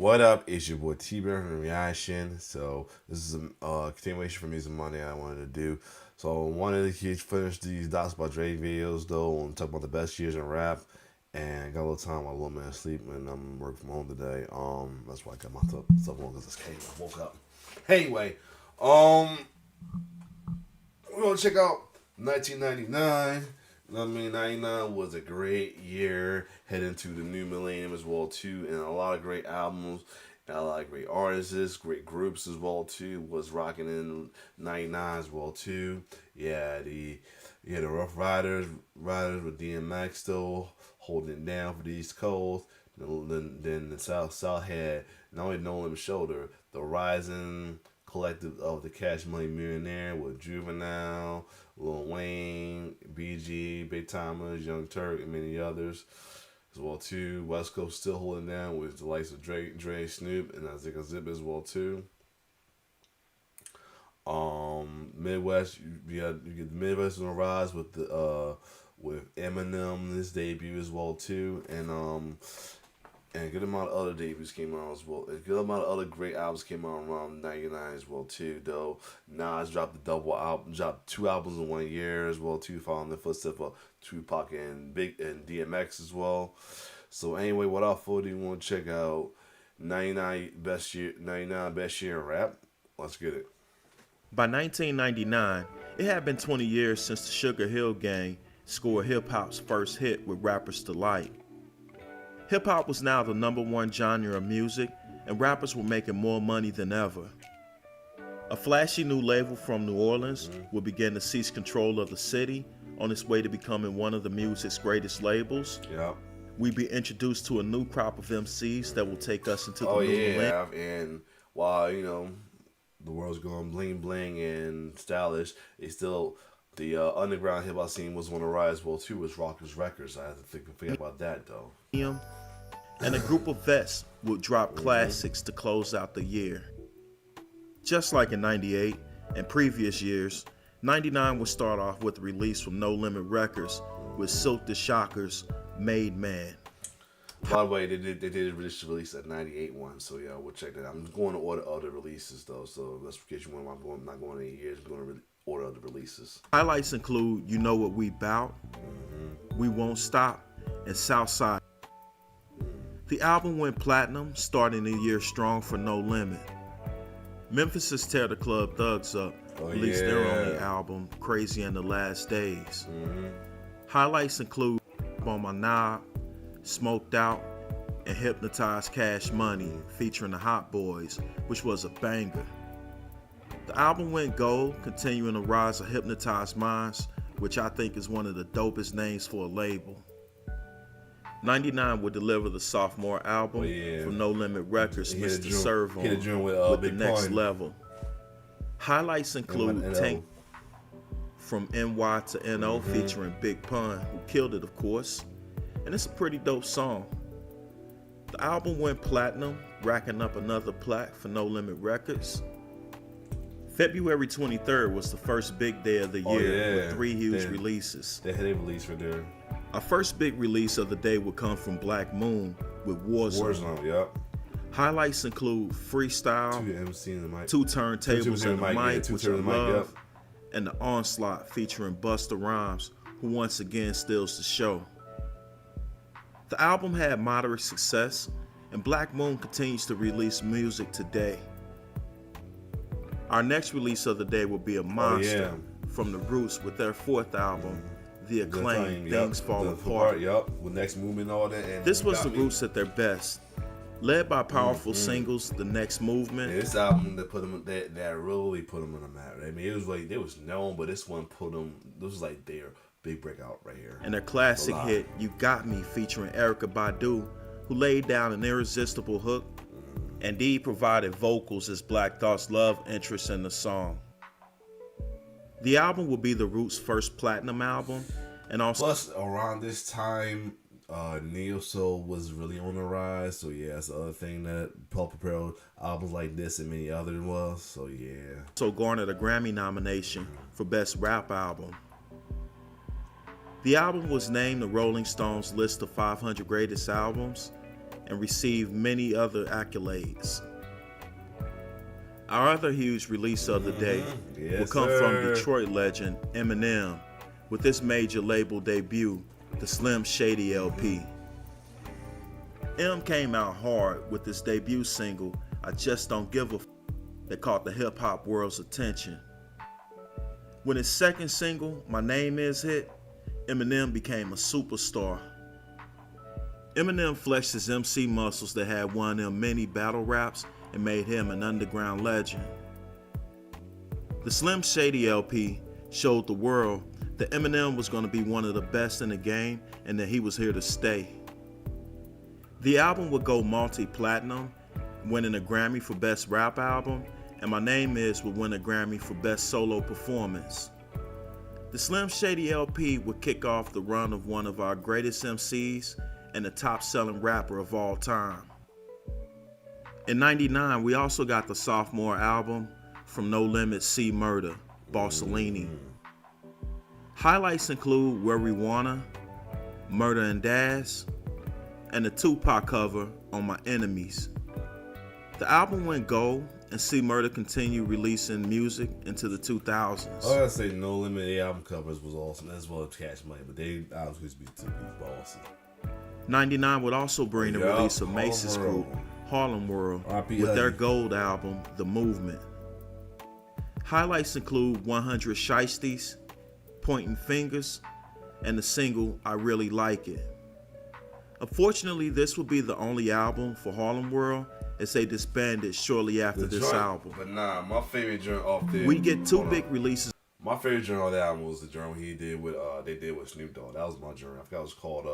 What up? It's your boy T-Bear from Reaction. So this is a continuation from Music Monday I wanted to do. So I wanted to finish these Docs by Dre videos though and talk about the best years in rap. And I got a little time, a little man sleep, and I'm working from home today. That's why I got my stuff on because I woke up. Anyway, we're gonna check out 1999. I mean, 99 was a great year heading to the new millennium as well too, and a lot of great albums, and a lot of great artists, great groups as well too. Was rocking in 99 as well too. The Rough Riders with DMX still holding it down for the East Coast. Then the South had not only No Limit Shoulder, the rising collective of the Cash Money Millionaire with Juvenile, Lil Wayne, BG, Big Timers, Young Turk, and many others as well too. West Coast still holding down with the likes of Dre, Snoop, and Isaiah Zip as well too. Midwest, you get the Midwest on the rise with Eminem this debut as well too, and a good amount of other debuts came out as well. A good amount of other great albums came out around '99 as well too. Though Nas dropped the double album, dropped 2 albums in 1 year as well too, following the footsteps of Tupac and DMX as well. So anyway, without further ado, you want to check out 99 best year in rap. Let's get it. By 1999, it had been 20 years since the Sugar Hill Gang scored hip-hop's first hit with Rapper's Delight. Hip-hop was now the #1 genre of music, and rappers were making more money than ever. A flashy new label from New Orleans would begin to seize control of the city on its way to becoming one of the music's greatest labels. Yep. We'd be introduced to a new crop of MCs that will take us into the new millennium. And while, the world's going bling bling and stylish, the underground hip hop scene was on the rise. Well, too, was Rockers Records. I have to think about that though. And a group of vets would drop classics to close out the year. Just like in '98 and previous years, '99 would start off with a release from No Limit Records with Silk the Shocker's Made Man. By the way, they did release that '98 one, so yeah, we'll check that out. I'm going to order other releases though, so let's get you one. I'm not going 8 years. I'm going to order other releases. Highlights include You Know What We Bout, We Won't Stop, and Southside. The album went platinum, starting the year strong for No Limit. Memphis's Tear the Club Thugs Up released their only album, Crazy in the Last Days. Highlights include On My Knob, Smoked Out, and Hypnotized Cash Money featuring the Hot Boys, which was a banger. The album went gold, continuing the rise of Hypnotized Minds, which I think is one of the dopest names for a label. 99 would deliver the sophomore album from No Limit Records, Mr. Servo, with the Next Level. Highlights include Tank from NY to NO featuring Big Pun, who killed it of course, and it's a pretty dope song. The album went platinum, racking up another plaque for No Limit Records. February 23rd was the first big day of the year with 3 huge releases. They had a release for there. Our first big release of the day would come from Black Moon with Warzone. Yep. Highlights include Freestyle, 2 MC and the mic, 2 turntables and the mic, which I love, yep. and The Onslaught featuring Busta Rhymes, who once again steals the show. The album had moderate success, and Black Moon continues to release music today. Our next release of the day will be a monster from The Roots with their 4th album, The Acclaim, Things Fall Apart. With Next Movement, all that. And this was The Roots at their best, led by powerful singles, The Next Movement. This album that put them that really put them on the map. I mean, it was like they was known, but this one put them. This was like their big breakout right here. And their classic hit, You Got Me, featuring Erykah Badu, who laid down an irresistible hook. And Dee provided vocals as Black Thought's love interest in the song. The album will be The Roots' first platinum album, and also plus around this time, Neo Soul was really on the rise. So yeah, that's the other thing that propelled albums like this and many others was. So yeah. So garnered a Grammy nomination for Best Rap Album. The album was named the Rolling Stones list of 500 greatest albums, and received many other accolades. Our other huge release of the day will come from Detroit legend Eminem with his major label debut, the Slim Shady LP. M came out hard with his debut single, I Just Don't Give a F, that caught the hip hop world's attention. When his second single, My Name Is, hit, Eminem became a superstar. Eminem flexed his MC muscles that had won him many battle raps and made him an underground legend. The Slim Shady LP showed the world that Eminem was going to be one of the best in the game and that he was here to stay. The album would go multi-platinum, winning a Grammy for Best Rap Album, and My Name Is would win a Grammy for Best Solo Performance. The Slim Shady LP would kick off the run of one of our greatest MCs and the top-selling rapper of all time. In '99, we also got the sophomore album from No Limit C Murder, Bossellini. Highlights include Where We Wanna, Murder and Daz, and the Tupac cover on My Enemies. The album went gold, and C Murder continued releasing music into the 2000s. I gotta say, No Limit, the album covers was awesome, as well as Cash Money, but they albums used to be bossy. '99 would also bring the release of Mace's group, Harlem World, with their gold album, The Movement. Highlights include 100 Shiesties, Pointing Fingers, and the single I Really Like It. Unfortunately, this would be the only album for Harlem World as they disbanded shortly after this album. But nah, my favorite joint off there. We get two big releases. My favorite joint on that album was the joint he did with they did with Snoop Dogg. That was my joint. I forgot it was called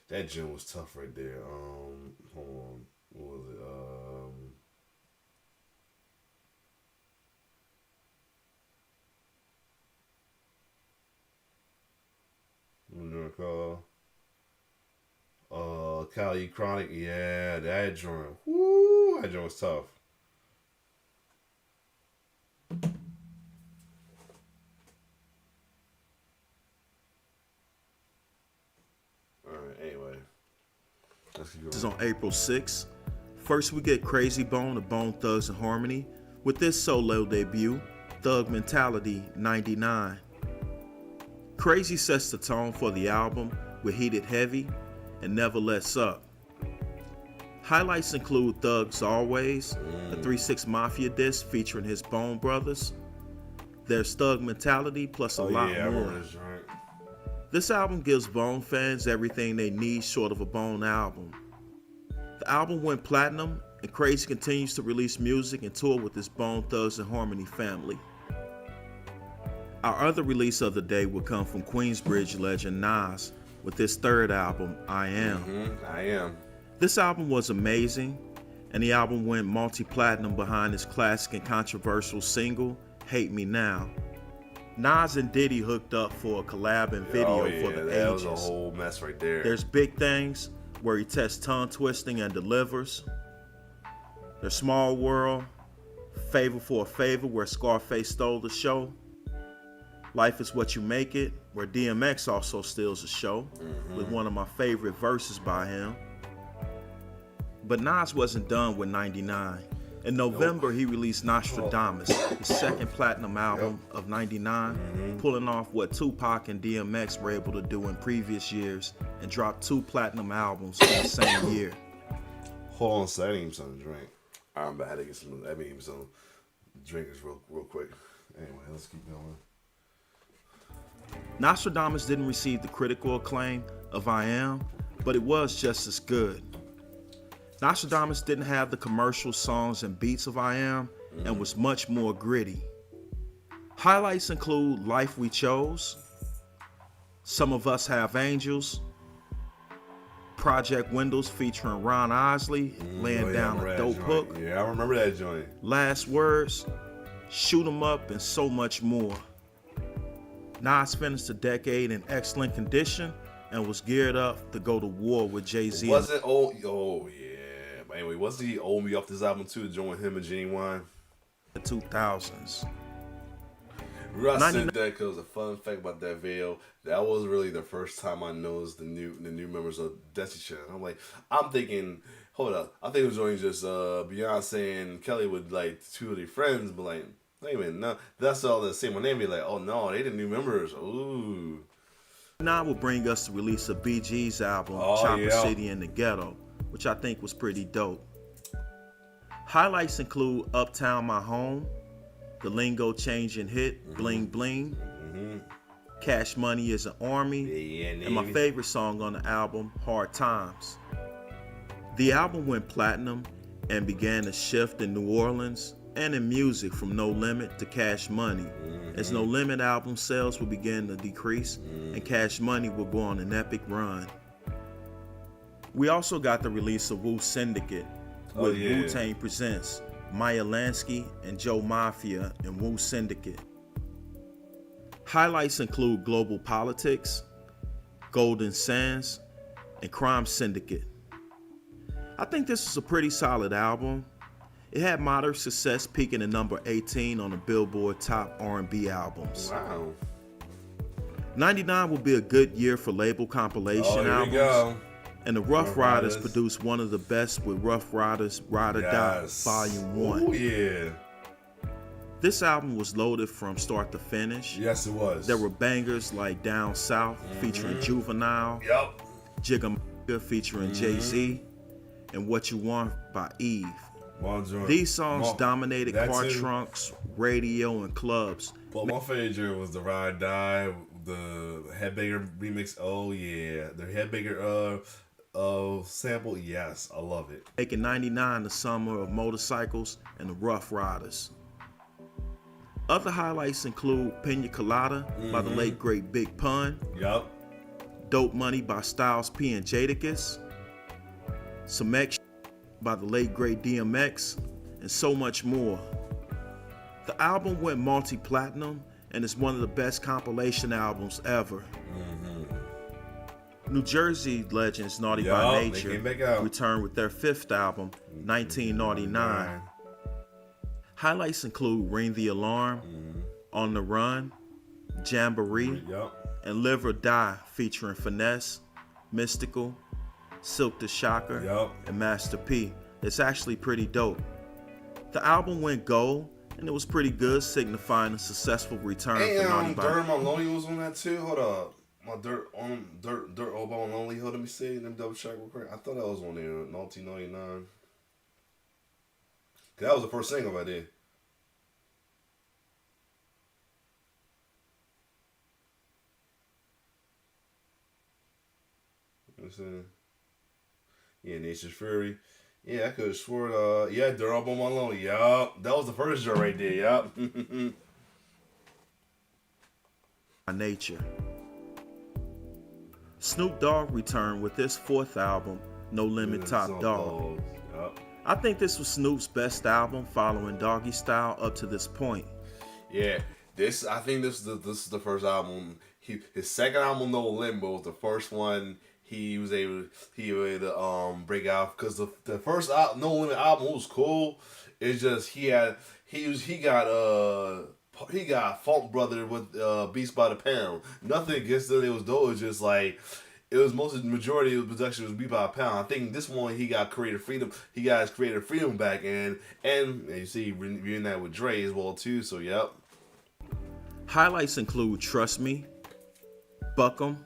that joint was tough right there. Hold on, what was it? What was it called? Cali Chronic. Yeah, that joint. Woo, that joint was tough. Anyway, this is on April 6th. First, we get Crazy Bone of Bone Thugs and Harmony with this solo debut, Thug Mentality '99. Crazy sets the tone for the album with Heat It Heavy and Never Lets Up. Highlights include Thugs Always, a 3-6 Mafia disc featuring his Bone brothers. There's Thug Mentality plus a lot more. This album gives Bone fans everything they need short of a Bone album. The album went platinum, and Crazy continues to release music and tour with his Bone Thugs and Harmony family. Our other release of the day will come from Queensbridge legend Nas with his third album, I Am. I Am. This album was amazing, and the album went multi-platinum behind his classic and controversial single, Hate Me Now. Nas and Diddy hooked up for a collab and video for the that ages. Was a whole mess right there. There's Big Things, where he tests tongue twisting and delivers. There's Small World, Favor for a Favor, where Scarface stole the show. Life is What You Make It, where DMX also steals the show with one of my favorite verses by him. But Nas wasn't done with '99. In November, he released Nostradamus, his second platinum album of '99, pulling off what Tupac and DMX were able to do in previous years and dropped 2 platinum albums in the same year. Hold on a second, I need something to drink. I'm about to get some drinkers real quick. Anyway, let's keep going. Nostradamus didn't receive the critical acclaim of I Am, but it was just as good. Nostradamus didn't have the commercial songs and beats of I Am and was much more gritty. Highlights include Life We Chose, Some of Us Have Angels, Project Windows featuring Ron Isley laying down a dope hook. Yeah, I remember that joint. Last Words, Shoot 'Em Up, and so much more. Nas finished the decade in excellent condition and was geared up to go to war with Jay-Z. Wasn't oh yeah. But anyway, wasn't he owe me off this album too, join him and Genuine? The 2000s. I 99 said that because a fun fact about that video, that was really the first time I noticed the new members of Destiny Child. I'm thinking, hold up, I think it was only just Beyonce and Kelly with like two of their friends, but like, wait a minute, no, that's all the same. When they be like, oh no, they the new members. Ooh, will bring us the release of BG's album, oh Chopper yeah, City in the Ghetto, which I think was pretty dope. Highlights include Uptown My Home, the lingo changing hit, Bling Bling, Cash Money is an Army, yeah, and my favorite song on the album, Hard Times. The album went platinum and began a shift in New Orleans and in music from No Limit to Cash Money, as No Limit album sales will begin to decrease and Cash Money will go on an epic run. We also got the release of Wu Syndicate with Wu-Tang Presents, Maya Lansky and Joe Mafia and Wu Syndicate. Highlights include Global Politics, Golden Sands, and Crime Syndicate. I think this is a pretty solid album. It had moderate success, peaking at number 18 on the Billboard Top R&B Albums. Wow. 99 will be a good year for label compilation albums. We go. And the Rough Riders produced one of the best with Rough Riders Ride or Die Volume 1. Oh yeah. This album was loaded from start to finish. Yes, it was. There were bangers like Down South featuring Juvenile, Yup. Jigga featuring Jay-Z, and What You Want by Eve. Bonjour. These songs dominated That car too. trunks, radio, and clubs. But my favorite was the Ride Die, the Headbanger remix. Oh yeah, the Headbanger sample. Yes, I love it. Making 99 the summer of motorcycles and the Rough Riders. Other highlights include Pina Colada by the late great Big Pun, Yup. Dope Money by Styles P and Jadakiss, Some X by the late great DMX, and so much more. The album went multi-platinum and is one of the best compilation albums ever. New Jersey legends Naughty by They Nature came back out. returned with their fifth album, 1999. Highlights include Ring the Alarm, On the Run, Jamboree, Yup. and Live or Die featuring Finesse, Mystical, Silk the Shocker, Yup. and Master P. It's actually pretty dope. The album went gold, and it was pretty good, signifying a successful return for Naughty by Dirt on Lonely was on that too. Hold up. My Dirt Oba on Lonely. Hold, let me see. Let me double check real quick. I thought that was on there in 1999. That was the first single I did. Let me see. Yeah, Nature's Fury. Yeah, I could have sworn, Dirt on My Lonely. Yup. That was the first joint right there. Yup. Nature. Snoop Dogg returned with his fourth album, No Limit Top Dog. Yup. I think this was Snoop's best album following Doggy Style up to this point. Yeah, I think this is the first album. His second album, No Limit, was the first one he was able to break out, because the first No Limit album was cool. It's just he got Funk Brother with Beats by the Pound. Nothing against it. It was dope. It was just like, it was the majority of the production was Beat by the Pound. I think this one he got creative freedom. He got his creative freedom back, and you see reuniting with Dre as well too. So yep. Highlights include Trust Me, Buck 'Em,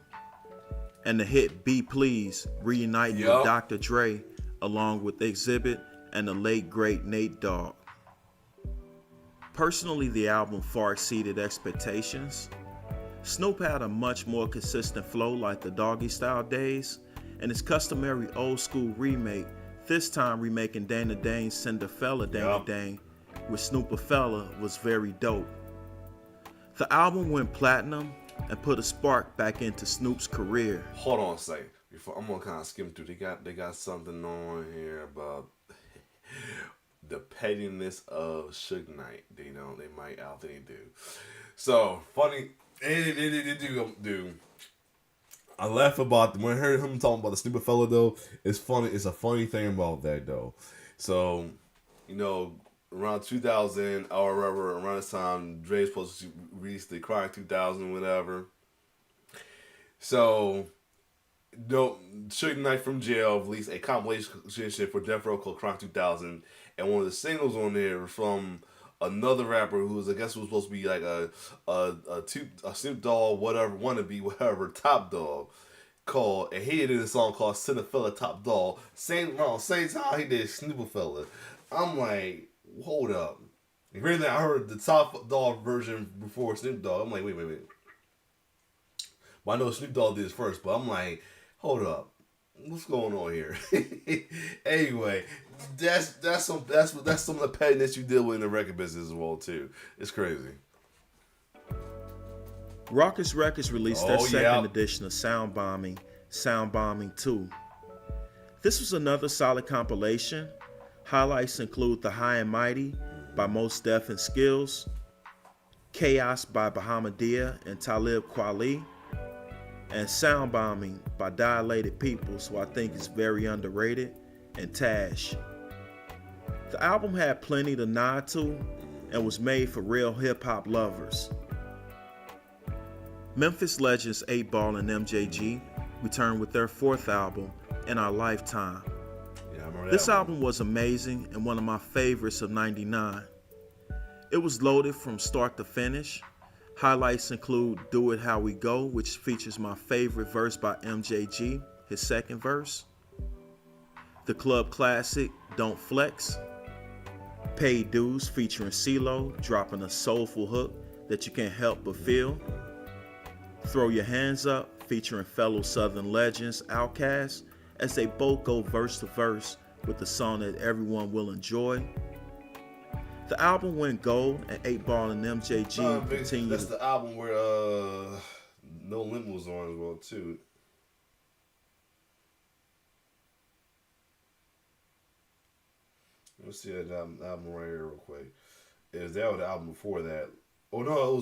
and the hit Be Please, reuniting with Dr. Dre along with Exhibit and the late great Nate Dogg. Personally, the album far exceeded expectations. Snoop had a much more consistent flow like the Doggy Style days, and his customary old school remake, this time remaking Dana Dane's Cinderfella Dana Dane with Snoopafella, was very dope. The album went platinum and put a spark back into Snoop's career. Hold on a second. Before, I'm gonna kind of skim through. They got something on here about the pettiness of Suge Knight. They might, I think they do. So funny. They do. I laugh about when I heard him talking about the stupid fella though. It's funny. It's a funny thing about that though. So, around 2000 or whatever, around this time, Dre's supposed to release the Chronic 2000, whatever. So, no, Suge Knight from jail released a compilation for Death Row called Chronic 2000, and one of the singles on there was from another rapper who was, I guess, was supposed to be like a Snoop Dogg, whatever, wannabe, whatever, Top Dog. Called, and he did a song called Cinefella Top Dog. Same time he did Snoopafella. I'm like, hold up. And then I heard the Top Dog version before Snoop Dogg. I'm like, wait. Well, I know Snoop Dogg did this first, but I'm like, hold up. What's going on here? Anyway, that's some of the pettiness you deal with in the record business as well too. It's crazy. Rawkus Records released their second edition of Sound Bombing 2. This was another solid compilation. Highlights include The High and Mighty by Mos Def and Skills, Chaos by Bahamadia and Talib Kweli, and Sound Bombing by Dilated Peoples, who I think is very underrated, and Tash. The album had plenty to nod to and was made for real hip-hop lovers. Memphis legends 8Ball and MJG returned with their fourth album, In Our Lifetime. Yeah, I remember This that album was amazing and one of my favorites of '99. It was loaded from start to finish. Highlights include Do It How We Go, which features my favorite verse by MJG, his second verse. The club classic, Don't Flex. Paid Dues featuring CeeLo, dropping a soulful hook that you can't help but feel. Throw Your Hands Up, featuring fellow Southern legends Outkast, as they both go verse to verse with the song that everyone will enjoy. The album went gold, and 8Ball and MJG continued. That's the album where No Limit was on as well too. Let's see that album right here real quick. Is that was the album before that? Oh no,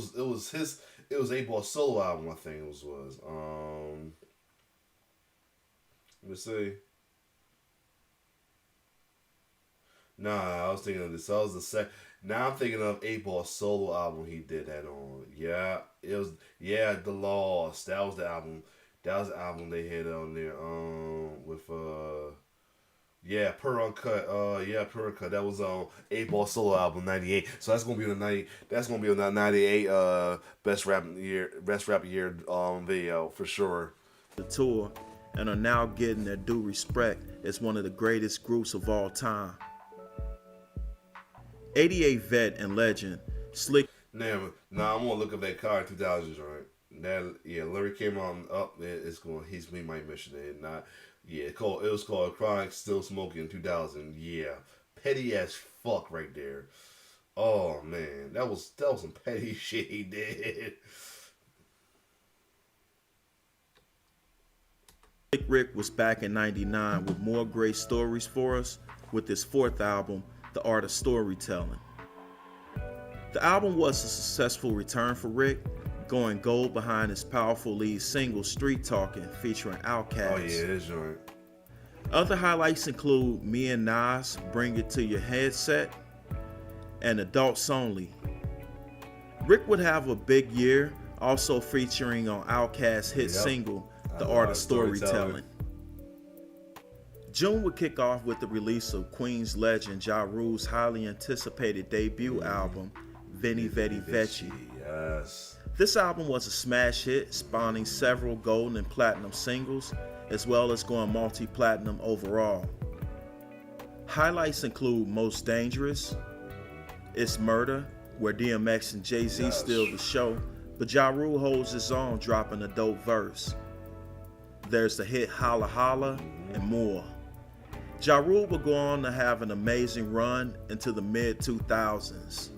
it was 8Ball's solo album, I think it was. Let me see. Nah, I was thinking of this. That was the second. Now I'm thinking of 8Ball's solo album he did that on. Yeah, it was. Yeah, The Lost. That was the album. That was the album they had on there. With Yeah, Per Uncut. Per Uncut. That was on 8Ball solo album '98. So that's gonna be on the '98 best rap year video for sure. The tour and are now getting their due respect as one of the greatest groups of all time. 88 vet and legend Slick. Now I'm gonna look up that car 2000s, right? Larry came on up. He might mention it. Not. Yeah, it was called Chronic Still Smoking 2000. Yeah, petty as fuck right there. Oh man, that was some petty shit he did. Slick Rick was back in '99 with more great stories for us with his fourth album, The Art of Storytelling. The album was a successful return for Rick, going gold behind his powerful lead single Street Talking featuring Outkast. Oh yeah, that's right. Other highlights include Me and Nas, Bring It to Your Headset, and Adults Only. Rick would have a big year, also featuring on Outkast's hit single, The Art of Storytelling. June would kick off with the release of Queen's legend Ja Rule's highly anticipated debut album, Veni Vidi Vici. Yes. This album was a smash hit, spawning several gold and platinum singles, as well as going multi-platinum overall. Highlights include Most Dangerous, It's Murder, where DMX and Jay-Z steal the show, but Ja Rule holds his own, dropping a dope verse. There's the hit Holla Holla, and more. Ja Rule would go on to have an amazing run into the mid-2000s.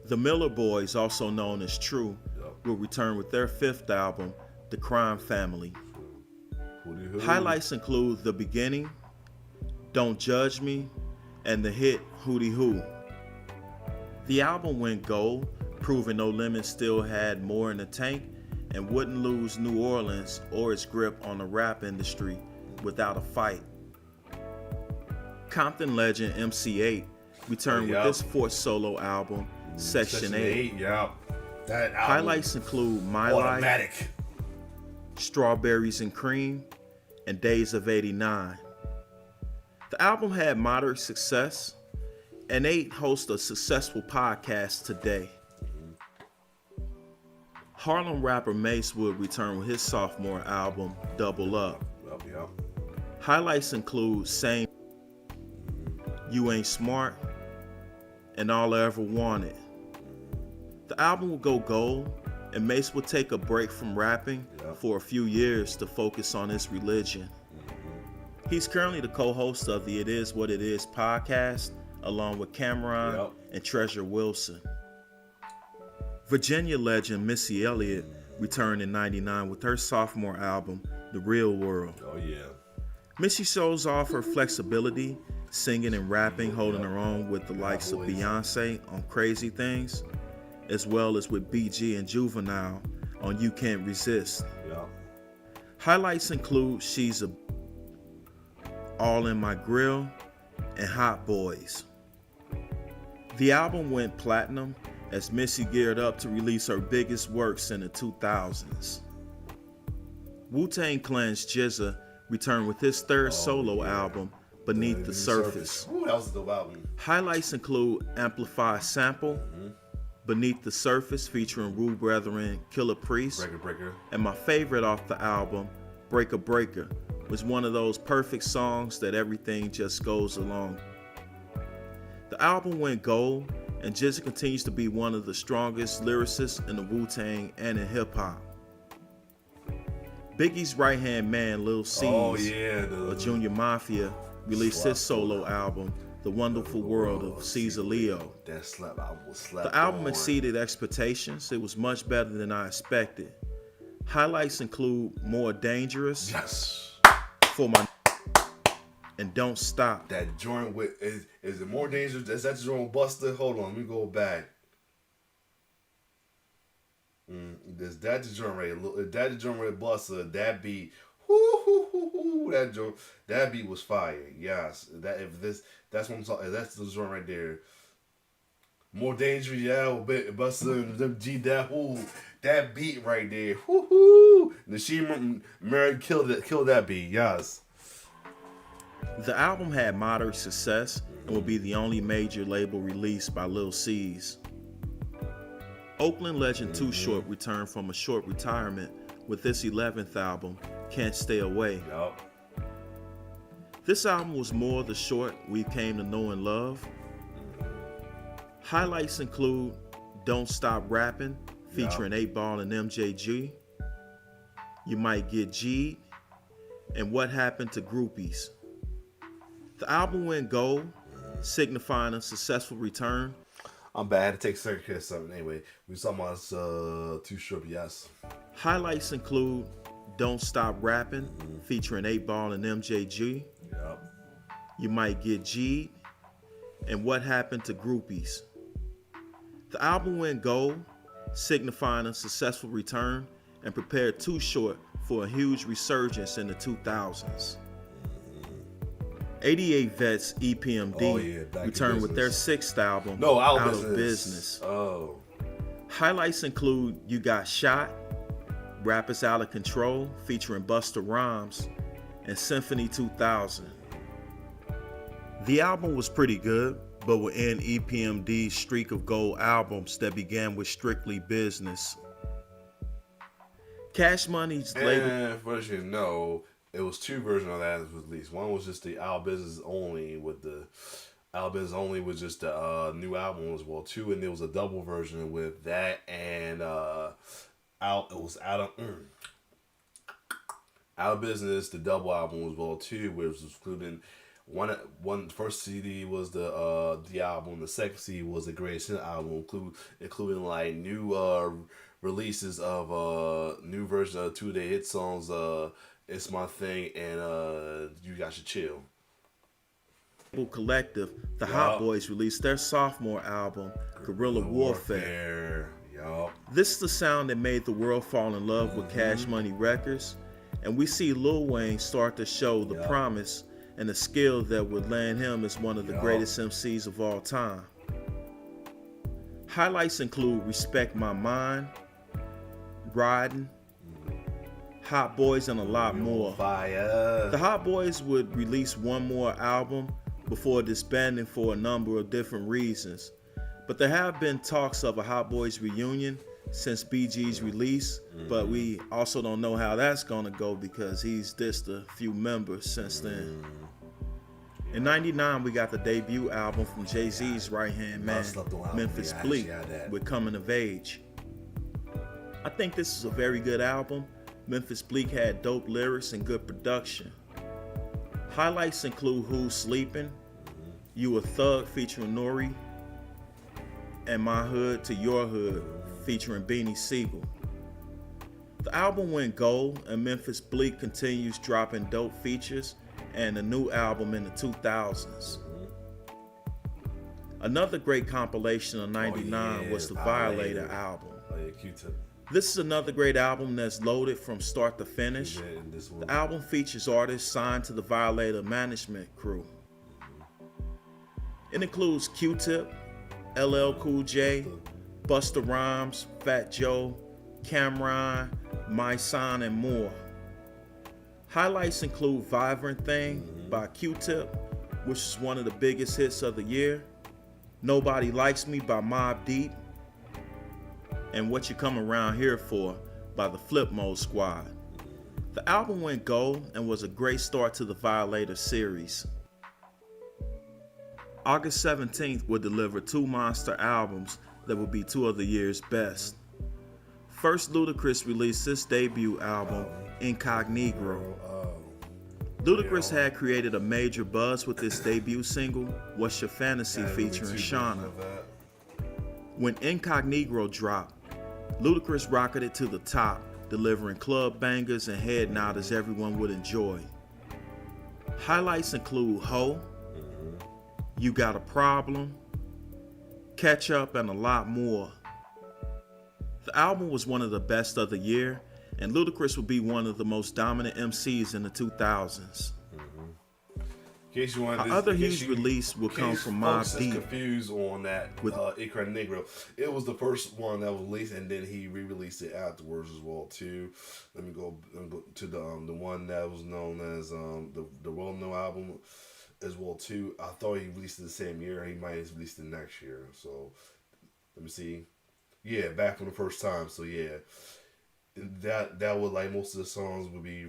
The Miller Boys, also known as True, will return with their fifth album, The Crime Family. Highlights include The Beginning, Don't Judge Me, and the hit Hootie Hoo. The album went gold, proving No Limit still had more in the tank and wouldn't lose New Orleans or its grip on the rap industry without a fight. Compton legend MC8 returned with his fourth solo album, Section 8. Yeah. That album. Highlights include My Automatic. Life, Strawberries and Cream, and Days of '89. The album had moderate success, and 8 hosts a successful podcast today. Harlem rapper Mase would return with his sophomore album, Double Up. Yep. Highlights include Same, You Ain't Smart, and All I Ever Wanted. The album would go gold, and Mase would take a break from rapping for a few years to focus on his religion. He's currently the co-host of the It Is What It Is podcast, along with Cameron and Treasure Wilson. Virginia legend Missy Elliott returned in '99 with her sophomore album, The Real World. Oh yeah. Missy shows off her flexibility, singing and rapping, holding her own with the likes of Beyonce on Crazy Things, as well as with BG and Juvenile on You Can't Resist. Yeah. Highlights include She's a All in My Grill and Hot Boys. The album went platinum as Missy geared up to release her biggest works in the 2000s. Wu-Tang Clan's GZA returned with his third solo album, Beneath the Surface. Ooh, that was a dope album. Highlights include Amplify Sample, Beneath the Surface featuring Rue Brethren, Killer Priest, Breaker. and my favorite off the album, Breaker Breaker, was one of those perfect songs that everything just goes along. The album went gold, and GZA continues to be one of the strongest lyricists in the Wu-Tang and in hip-hop. Biggie's right-hand man, Lil Cease, of Junior Mafia, released his solo album, The Wonderful World of Caesar Leo. That slap album was slapped. The album exceeded expectations. It was much better than I expected. Highlights include More Dangerous, For My and Don't Stop. That joint with is it More Dangerous? Is that the joint with Busta? Hold on, let me go back. That's the joint right. That the joint with Busta. That beat. That beat was fire. Yes. That's what I'm talking. That's the joint right there. More Dangerous, Busta and them G that beat right there. Nasheem Murray killed that beat. Yes. The album had moderate success and will be the only major label released by Lil Cease. Oakland legend Too Short returned from a short retirement with this 11th album, Can't Stay Away. This album was more the Short we came to know and love. Highlights include Don't Stop Rapping, featuring 8Ball and MJG, You Might Get G'd, and What Happened to Groupies. The album went gold, signifying a successful return. I'm bad. I had to take a second care of something. Anyway, we was talking about Too Short, yes. Highlights include Don't Stop Rapping, featuring 8Ball and MJG, You Might Get G'd, and What Happened to Groupies. The album went gold, signifying a successful return, and prepared Too Short for a huge resurgence in the 2000s. 88 Vets EPMD returned with their 6th album, Out of Business. Highlights include You Got Shot, Rappers Out of Control featuring Busta Rhymes, and Symphony 2000. The album was pretty good, but will end EPMD's streak of gold albums that began with Strictly Business. Cash Money's label. And for you know, it was 2 versions of that was released. One was just the Out Business Only with the Out Business Only was just the new album as well too, and there was a double version with that and Out of Business, the double album as well too, which was including one first CD was the album, the second CD was the Greatest Hits album, including like new releases of new versions of 2 of their hit songs, It's My Thing and You Got to Chill. Collective, the Hot Boys released their sophomore album, Guerrilla Warfare. This is the sound that made the world fall in love with Cash Money Records, and we see Lil Wayne start to show the promise and a skill that would land him as one of the Yup. greatest MCs of all time. Highlights include Respect My Mind, Riding, Hot Boys, and a lot more. Fire. The Hot Boys would release one more album before disbanding for a number of different reasons, but there have been talks of a Hot Boys reunion since BG's release, but we also don't know how that's gonna go because he's dissed a few members since then. In '99, we got the debut album from Jay-Z's right-hand man, Memphis Bleek, with Coming of Age. I think this is a very good album. Memphis Bleek had dope lyrics and good production. Highlights include Who's Sleeping, You a Thug featuring Nori, and My Hood to Your Hood featuring Beanie Siegel. The album went gold, and Memphis Bleek continues dropping dope features and a new album in the 2000s. Another great compilation of '99 was the Violator album. Oh yeah, Q-Tip. This is another great album that's loaded from start to finish. Yeah, and this one. The album features artists signed to the Violator management crew. It includes Q-Tip, LL Cool J, Busta Rhymes, Fat Joe, Cam'ron, My Son, and more. Highlights include Vibrant Thing by Q-Tip, which is one of the biggest hits of the year, Nobody Likes Me by Mobb Deep, and What You Come Around Here For by the Flip Mode Squad. The album went gold and was a great start to the Violator series. August 17th would deliver two monster albums that would be two of the year's best. First, Ludacris released his debut album, Incognito. Ludacris had created a major buzz with his debut single, What's Your Fantasy, featuring Shawnna. When Incognito dropped, Ludacris rocketed to the top, delivering club bangers and head nodders everyone would enjoy. Highlights include Ho, You Got a Problem, Catch Up, and a lot more. The album was one of the best of the year, and Ludacris would be one of the most dominant MCs in the 2000s. In case you wanted Other huge release will come from Mobb Deep. Confused on that with Incognito. It was the first one that was released, and then he re-released it afterwards as well too. Let me go to the one that was known as the well-known album as well too. I thought he released it the same year. He might have released it next year. So let me see. Yeah, back from the first time. So yeah, that would, like, most of the songs would be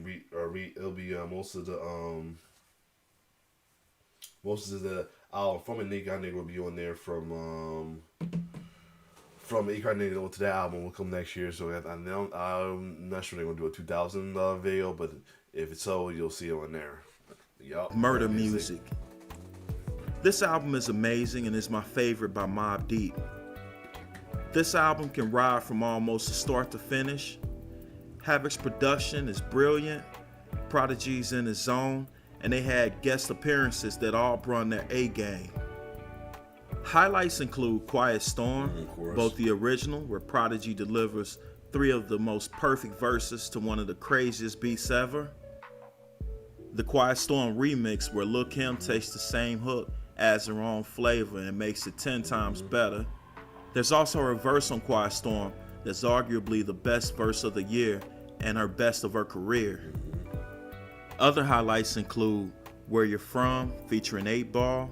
most of the album from Incognito will be on there from Incognito to that album will come next year. So I'm not sure they're gonna do a 2000 video, but if it's so, you'll see it on there. Yup. Murder Music. This album is amazing and is my favorite by Mobb Deep. This album can ride from almost start to finish. Havoc's production is brilliant, Prodigy's in his zone, and they had guest appearances that all brought their A game. Highlights include Quiet Storm, both the original, where Prodigy delivers three of the most perfect verses to one of the craziest beats ever. The Quiet Storm remix, where Lil' Kim takes the same hook, adds her own flavor, and makes it 10 times better. There's also a verse on Quiet Storm that's arguably the best verse of the year and her best of her career. Other highlights include Where You're From featuring 8 Ball,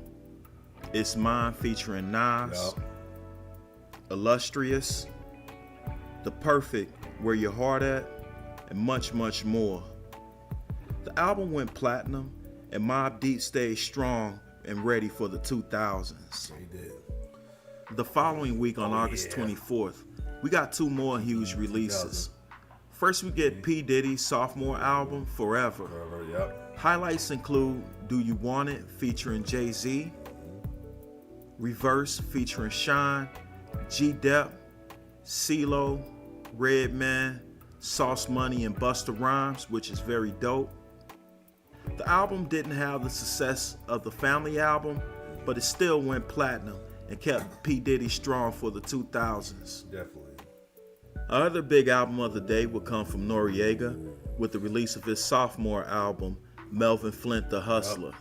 It's Mine featuring Nas, Illustrious, The Perfect, Where Your Heart At, and much, much more. The album went platinum, and Mobb Deep stayed strong and ready for the 2000s. He did. The following week on August 24th, we got two more huge releases. First, we get P. Diddy's sophomore album, Forever. Highlights include Do You Want It featuring Jay-Z, Reverse featuring Shine, G-Dep, CeeLo, Redman, Sauce Money, and Busta Rhymes, which is very dope. The album didn't have the success of the Family album, but it still went platinum and kept P. Diddy strong for the 2000s. Definitely. Another big album of the day would come from Noreaga with the release of his sophomore album, Melvin Flint the Hustler.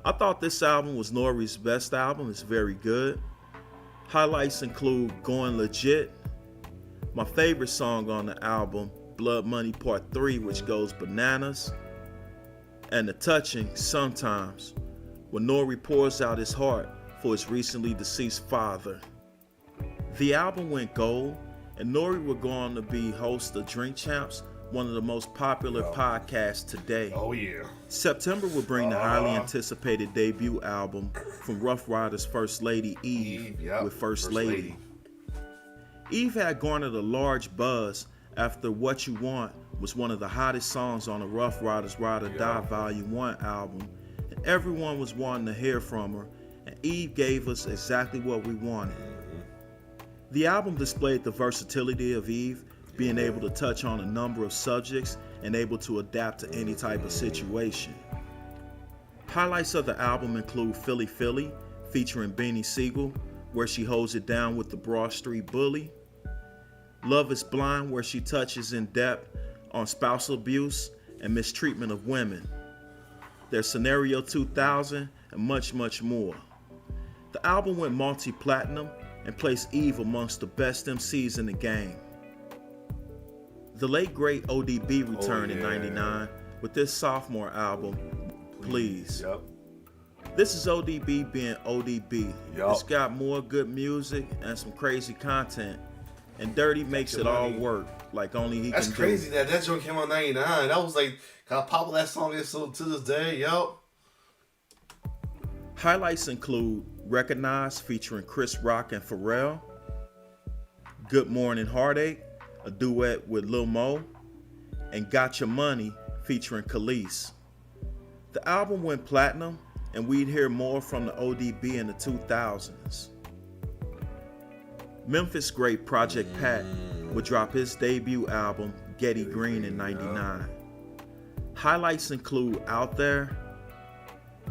I thought this album was Nori's best album. It's very good. Highlights include Going Legit, my favorite song on the album, Blood Money Part 3, which goes bananas, and the touching Sometimes, when Nori pours out his heart for his recently deceased father. The album went gold, and Nori would go on to be host of Drink Champs, one of the most popular podcasts today. Oh yeah. September would bring the highly anticipated debut album from Ruff Ryders' First Lady Eve with First Lady. Eve had garnered a large buzz after What You Want was one of the hottest songs on the Ruff Ryders Ride or Die Volume 1 album, and everyone was wanting to hear from her, and Eve gave us exactly what we wanted. The album displayed the versatility of Eve, being able to touch on a number of subjects and able to adapt to any type of situation. Highlights of the album include Philly Philly, featuring Beanie Siegel, where she holds it down with the Broad Street Bully. Love is Blind, where she touches in depth on spousal abuse and mistreatment of women. There's Scenario 2000 and much, much more. The album went multi-platinum and placed Eve amongst the best MCs in the game. The late great ODB returned in '99 with this sophomore album, Please. Yep. This is ODB being ODB. Yup. It's got more good music and some crazy content, and Dirty makes it all work like only he That's can crazy do. that joint came out in '99. That was like how popular that song is so to this day. Yup. Highlights include Recognize featuring Chris Rock and Pharrell, Good Morning Heartache, a duet with Lil Mo, and Gotcha Money featuring Khalees. The album went platinum, and we'd hear more from the ODB in the 2000s. Memphis great Project Pat would drop his debut album, Getty Green, in '99. Highlights include Out There,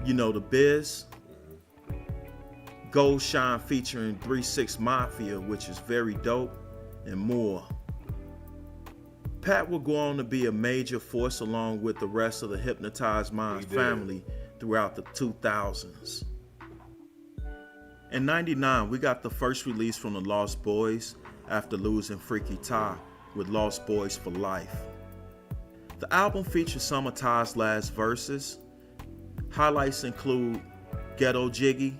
You Know the Biz, Gold Shine featuring 3-6 Mafia, which is very dope, and more. Pat will go on to be a major force along with the rest of the Hypnotized Minds family throughout the 2000s. In '99, we got the first release from the Lost Boys after losing Freaky Tah with Lost Boys for Life. The album features some of Tah's last verses. Highlights include Ghetto Jiggy,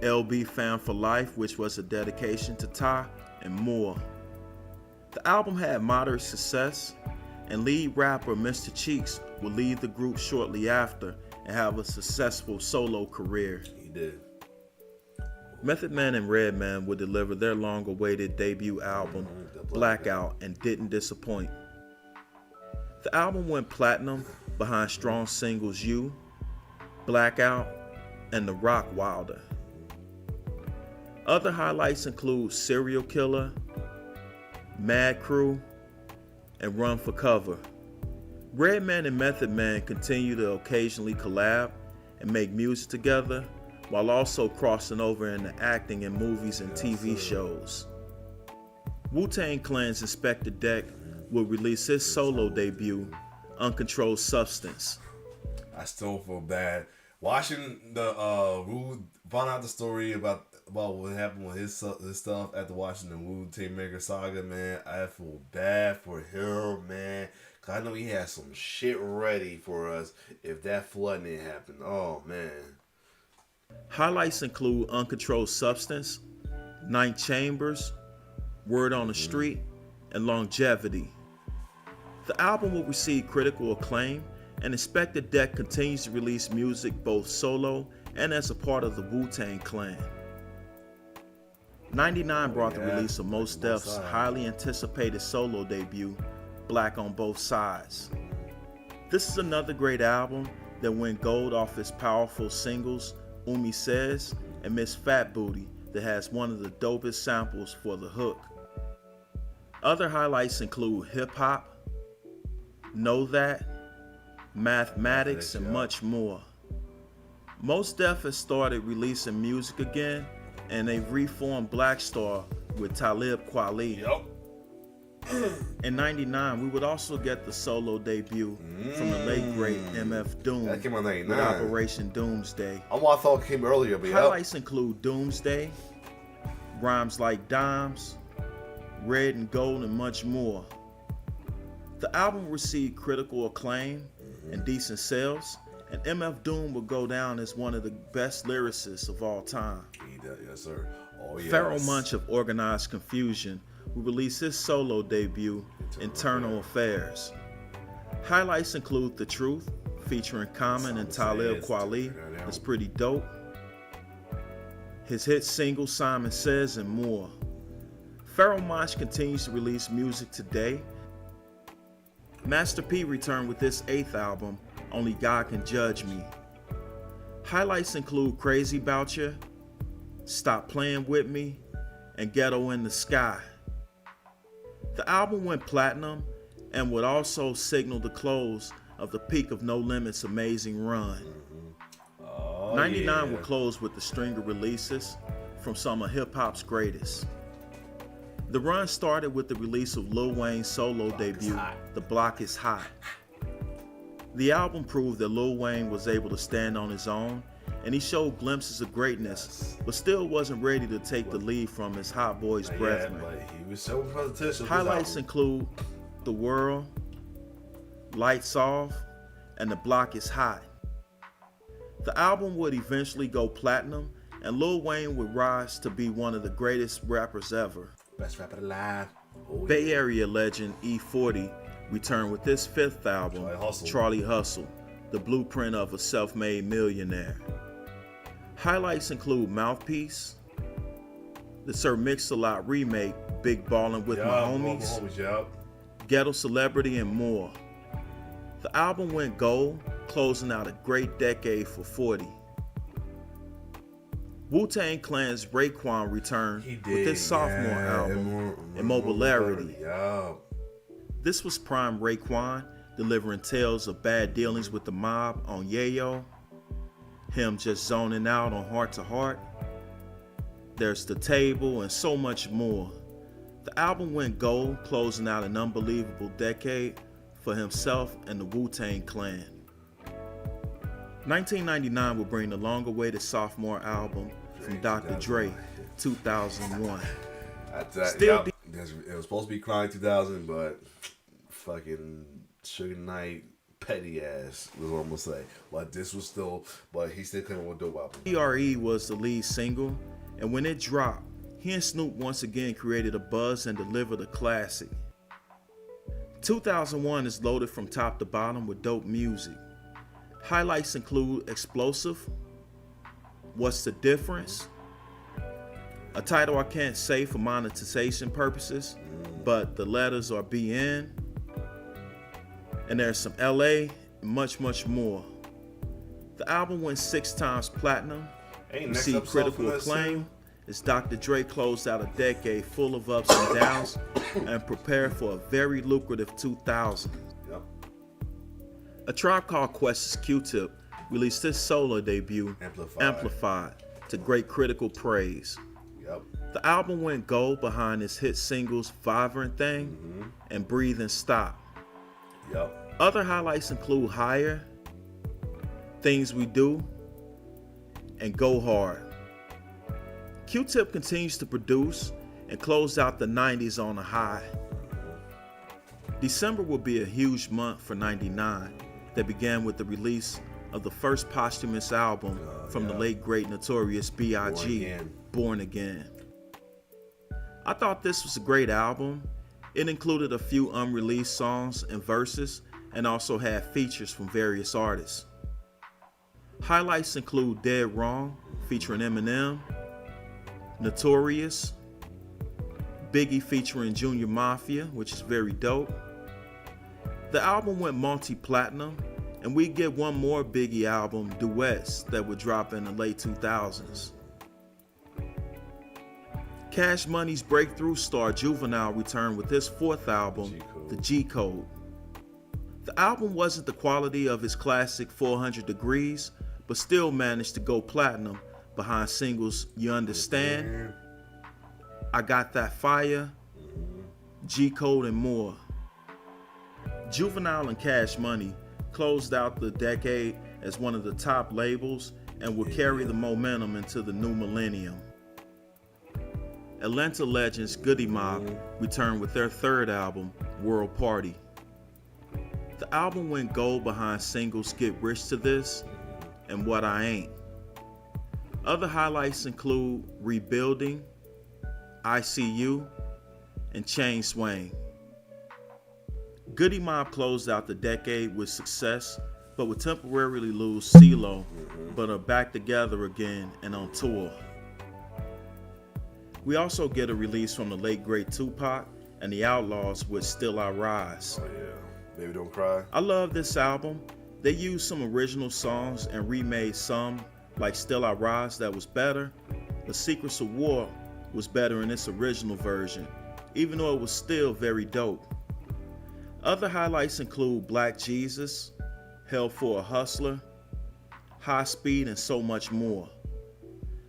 LB Fan for Life, which was a dedication to Tah, and more. The album had moderate success, and lead rapper Mr. Cheeks would leave the group shortly after and have a successful solo career. He did. Method Man and Redman would deliver their long-awaited debut album, Blackout, and didn't disappoint. The album went platinum behind strong singles You, Blackout, and The Rock Wilder. Other highlights include Serial Killer, Mad Crew, and Run for Cover. Redman and Method Man continue to occasionally collab and make music together, while also crossing over into acting in movies and TV shows. Wu-Tang Clan's Inspector Deck will release his solo debut, Uncontrolled Substance. I still feel bad watching the Wu found out the story about what happened with his stuff after watching the Wu-Tang Maker saga. Man, I feel bad for him, man, cause I know he had some shit ready for us if that flooding didn't happen. Oh man. Highlights include Uncontrolled Substance, Ninth Chambers, Word on the Street, and Longevity. The album will receive critical acclaim, and Inspector Deck continues to release music both solo and as a part of the Wu-Tang Clan. '99 brought the release of Mos Def's highly anticipated solo debut, Black on Both Sides. This is another great album that went gold off its powerful singles, Umi Says and Miss Fat Booty, that has one of the dopest samples for the hook. Other highlights include Hip Hop, Know That, Mathematics, and much more. Mos Def has started releasing music again, and they've reformed Black Star with Talib Kweli. Yep. In '99, we would also get the solo debut from the late great MF Doom That came out in with 99. Operation Doomsday. I thought it came earlier, but Highlights include Doomsday, rhymes like Dimes, Red and Gold, and much more. The album received critical acclaim and decent sales, and MF Doom will go down as one of the best lyricists of all time. Yes, sir. Oh, yes. Pharoahe Monch of Organized Confusion will release his solo debut, Internal Affairs. Highlights include The Truth, featuring Common and Talib Kweli. It's pretty dope. His hit single, Simon Says, and more. Pharoahe Monch continues to release music today. Master P returned with this 8th album, Only God Can Judge Me. Highlights include Crazy Bout Ya, Stop Playing With Me, and Ghetto in the Sky. The album went platinum and would also signal the close of the peak of No Limit's amazing run. 99 will close with the string of releases from some of hip-hop's greatest. The run started with the release of Lil Wayne's solo debut, The Block Is Hot. The album proved that Lil Wayne was able to stand on his own, and he showed glimpses of greatness, but still wasn't ready to take the lead from his Hot Boys brethren. But he was so presidential. Highlights include The World, Lights Off, and The Block Is Hot. The album would eventually go platinum, and Lil Wayne would rise to be one of the greatest rappers ever. Best rapper alive. Bay Area legend E40 returned with his 5th album, Charlie Hustle, the blueprint of a self-made millionaire. Highlights include Mouthpiece, the Sir Mix-a-Lot remake, Big Ballin' with My Homies, Ghetto Celebrity, and more. The album went gold, closing out a great decade for 40. Wu-Tang Clan's Raekwon returned with his sophomore album, Immobilarity. This was prime Raekwon, delivering tales of bad dealings with the mob on Yayo, him just zoning out on Heart to Heart, There's the Table, and so much more. The album went gold, closing out an unbelievable decade for himself and the Wu-Tang Clan. 1999 will bring the long-awaited sophomore album from Dr. Dre, 2001. It was supposed to be Crying 2000, but fucking Suge Knight, petty ass, was what I'm gonna say. But he still came with a dope album. PRE was the lead single, and when it dropped, he and Snoop once again created a buzz and delivered a classic. 2001 is loaded from top to bottom with dope music. Highlights include Explosive, What's the Difference, a title I can't say for monetization purposes, but the letters are BN, and there's some LA, and much, much more. The album went 6 times platinum, received critical acclaim, as Dr. Dre closed out a decade full of ups and downs and prepared for a very lucrative 2000. A Tribe Called Quest's Q-Tip released his solo debut, Amplified, to great critical praise. The album went gold behind his hit singles Vibrant Thing and Breathe and Stop. Other highlights include Higher, Things We Do, and Go Hard. Q-Tip continues to produce and close out the 90s on a high. December will be a huge month for 99 that began with the release of the first posthumous album from the late great Notorious B.I.G., Born Again. I thought this was a great album. It included a few unreleased songs and verses and also had features from various artists. Highlights include Dead Wrong featuring Eminem, Notorious, Biggie featuring Junior Mafia, which is very dope. The album went multi-platinum, and we get one more Biggie album, Duets, that would drop in the late 2000s. Cash Money's breakthrough star Juvenile returned with his 4th album, The G Code. The album wasn't the quality of his classic 400 Degrees, but still managed to go platinum behind singles You Understand, I Got That Fire, G Code, and more. Juvenile and Cash Money closed out the decade as one of the top labels and will carry the momentum into the new millennium. Atlanta legends Goodie Mob returned with their third album, World Party. The album went gold behind singles Get Rich to This and What I Ain't. Other highlights include Rebuilding, I See You, and Chain Swing. Goodie Mob closed out the decade with success, but would temporarily lose CeeLo, but are back together again and on tour. We also get a release from the late great Tupac and the Outlaws with Still I Rise. Oh yeah, Baby Don't Cry. I love this album. They used some original songs and remade some, like Still I Rise, that was better, but Secrets of War was better in its original version, even though it was still very dope. Other highlights include Black Jesus, Hell for a Hustler, High Speed, and so much more.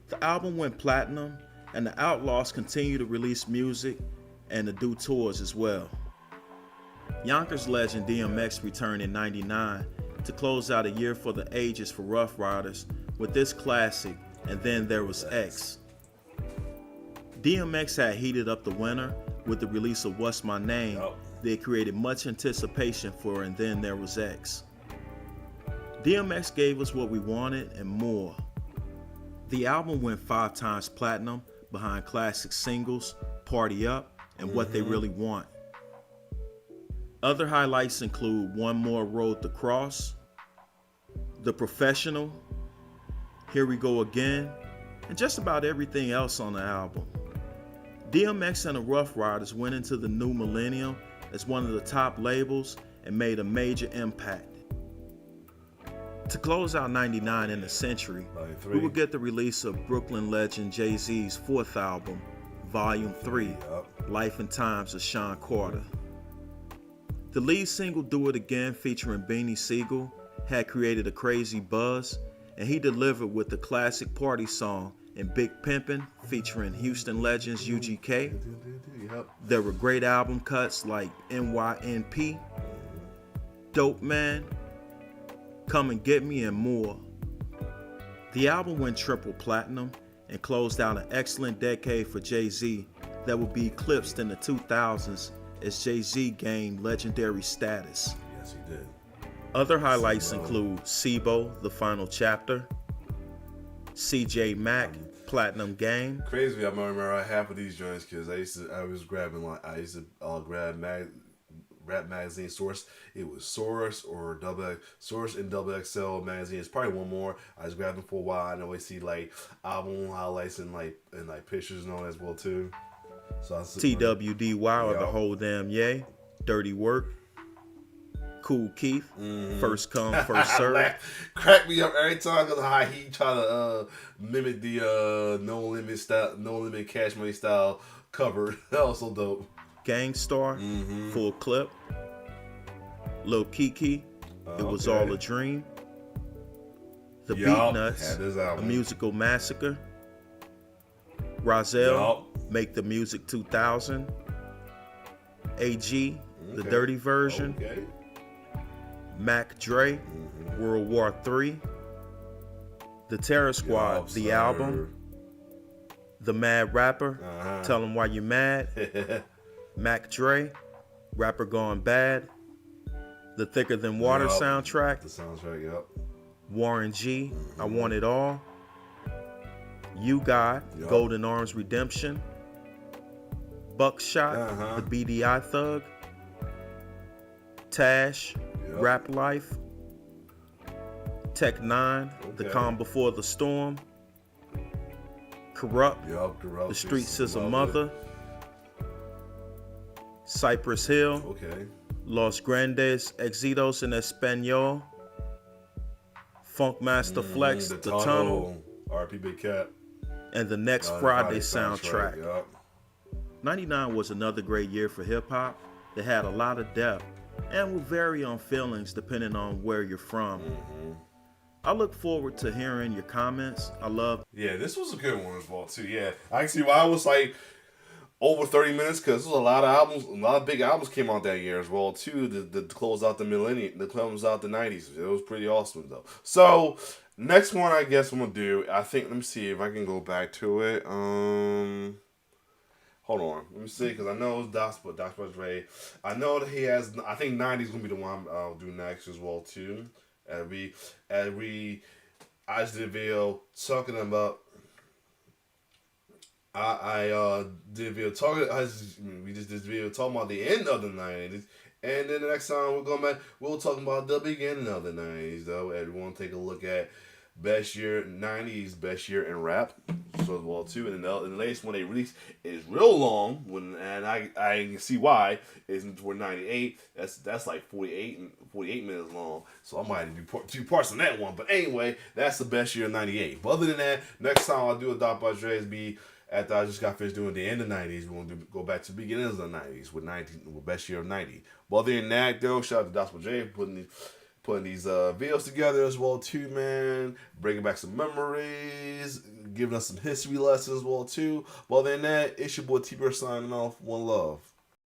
The album went platinum, and the Outlaws continue to release music and to do tours as well. Yonkers legend DMX returned in '99 to close out a year for the ages for Rough Riders with this classic, And Then There Was X. DMX had heated up the winter with the release of What's My Name. They created much anticipation for And Then There Was X. DMX gave us what we wanted and more. The album went 5 times platinum behind classic singles Party Up and What They Really Want. Other highlights include One More Road to Cross, The Professional, Here We Go Again, and just about everything else on the album. DMX and the Rough Riders went into the new millennium as one of the top labels and made a major impact. To close out '99 in the century, we will get the release of Brooklyn legend Jay-Z's 4th album, Volume 3, Life and Times of Sean Carter. The lead single Do It Again featuring Beanie Siegel had created a crazy buzz, and he delivered with the classic party song in Big Pimpin' featuring Houston legends UGK. There were great album cuts like NYNP, Dope Man, Come and Get Me, and more. The album went triple platinum and closed out an excellent decade for Jay-Z that would be eclipsed in the 2000s as Jay-Z gained legendary status. Yes, he did. Other highlights include SIBO, The Final Chapter, CJ Mack, Platinum Game. Crazy, I remember half of these joints because I used to grab rap magazine Source. It was Source or Source and XXL magazine. It's probably one more. I just grabbed them for a while. I always see like album highlights and like pictures and all as well too. So TWDY or The Whole Damn Yay, Dirty Work, Cool Keith, First Come First Serve. Crack me up every time because how he try to mimic the No Limit Cash Money style cover. That was so dope. Gangstar, Full Clip, Lil Kiki, It Was All a Dream, The Beatnuts, A Musical Massacre, Rozelle, Make the Music 2000, AG, The Dirty Version, Mac Dre, World War III, The Terror Squad, The Album, The Mad Rapper, Tell 'Em Why You Mad, Mac Dre, Rapper Gone Bad, The Thicker Than Water soundtrack, The soundtrack, Warren G, I Want It All, You God, Golden Arms Redemption, Buckshot, The BDI Thug, Tash, Rap Life, Tech 9, The Calm Before the Storm, Corrupt, The Streets Is a Mother, Cypress Hill, Los Grandes Éxitos en Español, Funkmaster Flex, The Tunnel, RP Big Cat, and the Next Friday soundtrack. 99 was another great year for hip-hop that had a lot of depth and will vary on feelings depending on where you're from. I look forward to hearing your comments. Yeah, this was a good one as well too. Yeah, I can see why I was like, over 30 minutes because there's a lot of albums, a lot of big albums came out that year as well too. To close out the millennium, to close out the 90s. It was pretty awesome though. So next one, I guess I'm gonna do. I think let me see if I can go back to it. Hold on, let me see because I know it's Dr. Dre. I know that he has. I think 90s gonna be the one I'll do next as well too. Every I just did a video talking about. I did a video talking. We just did a video talking about the end of the 90s, and then the next time we're going back, we'll talk about the beginning of the 90s though, and we want to take a look at best year 90s, best year in rap, so as well too. And the latest one they released is real long, and I can see why. Is for 98. That's like 48 minutes long. So I might do two parts on that one. But anyway, that's the best year of 98. But other than that, next time I'll do a Dr. by Dre's be after I just got finished doing the end of the 90s. We're going to go back to the beginning of the 90s with best year of 90. But other than that, though, shout out to Dr. J for putting these videos together as well too, man. Bringing back some memories, giving us some history lessons as well too. But other than that, it's your boy T-Bird signing off. One love.